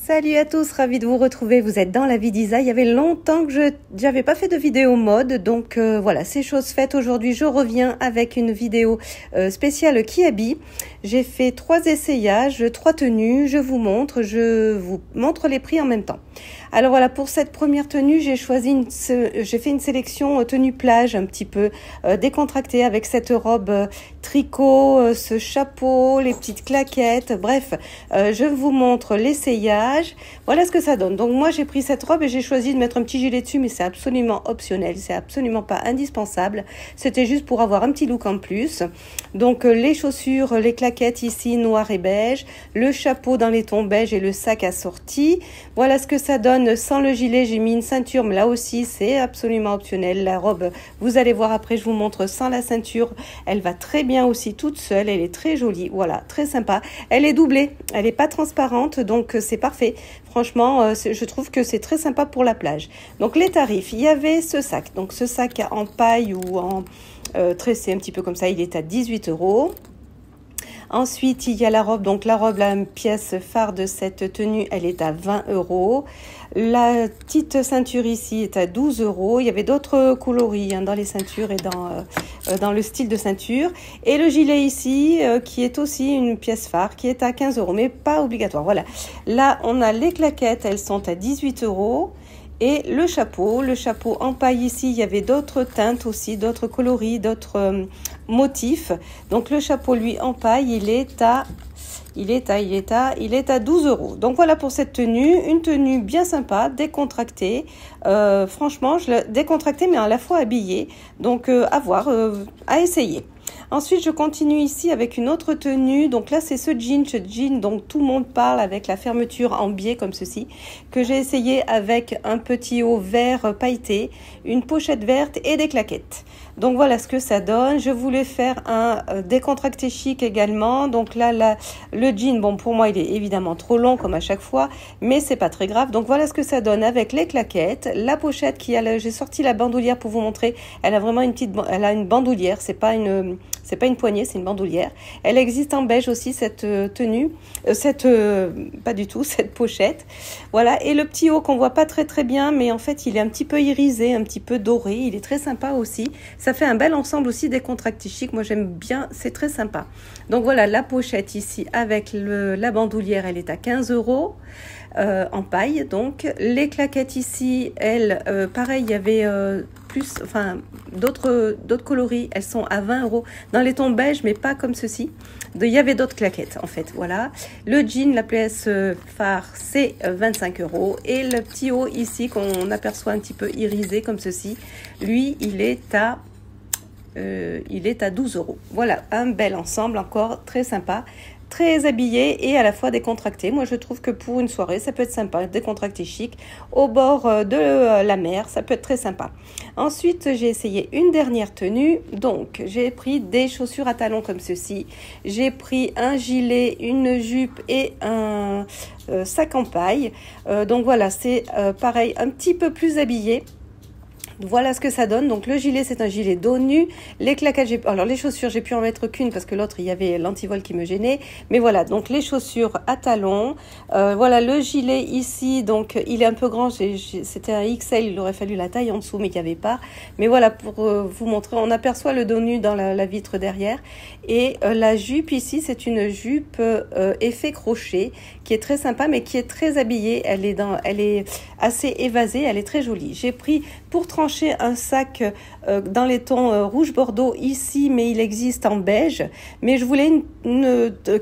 Salut à tous, ravie de vous retrouver, vous êtes dans la vie d'Isa. Il y avait longtemps que je n'avais pas fait de vidéo mode, donc voilà, c'est chose faite. Aujourd'hui, je reviens avec une vidéo spéciale Kiabi. J'ai fait 3 essayages, 3 tenues, je vous montre les prix en même temps. Alors voilà, pour cette première tenue, j'ai fait une sélection tenue plage un petit peu décontractée avec cette robe tricot, ce chapeau, les petites claquettes, bref, je vous montre l'essayage. Voilà ce que ça donne. Donc moi j'ai pris cette robe et j'ai choisi de mettre un petit gilet dessus, mais c'est absolument optionnel, c'est absolument pas indispensable. C'était juste pour avoir un petit look en plus. Donc les chaussures, les claquettes ici noir et beige, le chapeau dans les tons beige et le sac assorti. Voilà ce que ça donne. Sans le gilet, j'ai mis une ceinture, mais là aussi c'est absolument optionnel. La robe, vous allez voir après, je vous montre sans la ceinture, elle va très bien aussi toute seule, elle est très jolie, voilà, très sympa. Elle est doublée, elle n'est pas transparente, donc c'est parfait. Franchement, je trouve que c'est très sympa pour la plage. Donc les tarifs, il y avait ce sac, donc ce sac en paille ou en tressé un petit peu comme ça, il est à 18 €. Ensuite, il y a la robe. Donc, la robe, la pièce phare de cette tenue, elle est à 20 €. La petite ceinture ici est à 12 €. Il y avait d'autres coloris dans les ceintures et dans le style de ceinture. Et le gilet ici, qui est aussi une pièce phare, qui est à 15 €, mais pas obligatoire. Voilà. Là, on a les claquettes, elles sont à 18 €. Et le chapeau en paille ici, il y avait d'autres teintes aussi, d'autres coloris, d'autres motifs. Donc le chapeau, lui, en paille, il est à 12 €. Donc voilà pour cette tenue, une tenue bien sympa, décontractée. Franchement, je l'ai décontractée, mais à la fois habillée. Donc à voir, à essayer. Ensuite, je continue ici avec une autre tenue. Donc là, c'est ce jean dont tout le monde parle avec la fermeture en biais comme ceci, que j'ai essayé avec un petit haut vert pailleté, une pochette verte et des claquettes. Donc voilà ce que ça donne. Je voulais faire un décontracté chic également. Donc là, le jean, bon, pour moi, il est évidemment trop long comme à chaque fois, mais c'est pas très grave. Donc voilà ce que ça donne avec les claquettes, la pochette j'ai sorti la bandoulière pour vous montrer. Elle a vraiment elle a une bandoulière. C'est pas une poignée, c'est une bandoulière. Elle existe en beige aussi, cette tenue, pas du tout, cette pochette. Voilà, et le petit haut qu'on voit pas très bien, mais en fait, il est un petit peu irisé, un petit peu doré. Il est très sympa aussi. Ça fait un bel ensemble aussi décontracté chic. Moi, j'aime bien, c'est très sympa. Donc voilà, la pochette ici avec la bandoulière, elle est à 15 €. En paille. Donc les claquettes ici, elles, pareil, il y avait d'autres coloris, elles sont à 20 € dans les tons beige, mais pas comme ceci. Il y avait d'autres claquettes en fait. Voilà, le jean, la pièce phare, c'est 25 € et le petit haut ici qu'on aperçoit un petit peu irisé comme ceci, lui, il est à 12 €. Voilà, un bel ensemble encore très sympa, très habillé et à la fois décontracté. Moi, je trouve que pour une soirée, ça peut être sympa, décontracté chic, au bord de la mer, ça peut être très sympa. Ensuite, j'ai essayé une dernière tenue. Donc, j'ai pris des chaussures à talons comme ceci. J'ai pris un gilet, une jupe et un sac en paille. Donc voilà, c'est pareil, un petit peu plus habillé. Voilà ce que ça donne. Donc le gilet, c'est un gilet dos nu. Les claquettes, alors les chaussures, j'ai pu en mettre qu'une parce que l'autre, il y avait l'antivol qui me gênait. Mais voilà, donc les chaussures à talons. Voilà le gilet ici. Donc il est un peu grand. C'était un XL, il aurait fallu la taille en dessous, mais il n'y avait pas. Mais voilà, pour vous montrer, on aperçoit le dos nu dans la vitre derrière. Et la jupe ici, c'est une jupe effet crochet qui est très sympa, mais qui est très habillée. Elle est assez évasée, elle est très jolie. J'ai pris pour trancher un sac dans les tons rouge bordeaux ici, mais il existe en beige, mais je voulais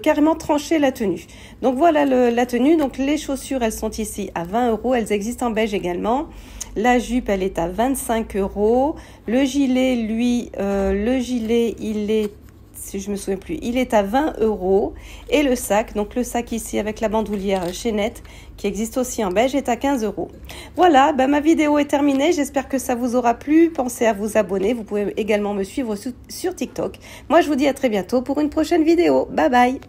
carrément trancher la tenue. Donc voilà la tenue. Donc les chaussures, elles sont ici à 20 €, elles existent en beige également. La jupe, elle est à 25 €. Le gilet, lui, il est, si je me souviens plus, il est à 20 € et le sac, donc le sac ici avec la bandoulière chaînette qui existe aussi en beige, est à 15 €. Voilà, ma vidéo est terminée, j'espère que ça vous aura plu. Pensez à vous abonner, vous pouvez également me suivre sur TikTok. Moi, je vous dis à très bientôt pour une prochaine vidéo. Bye bye.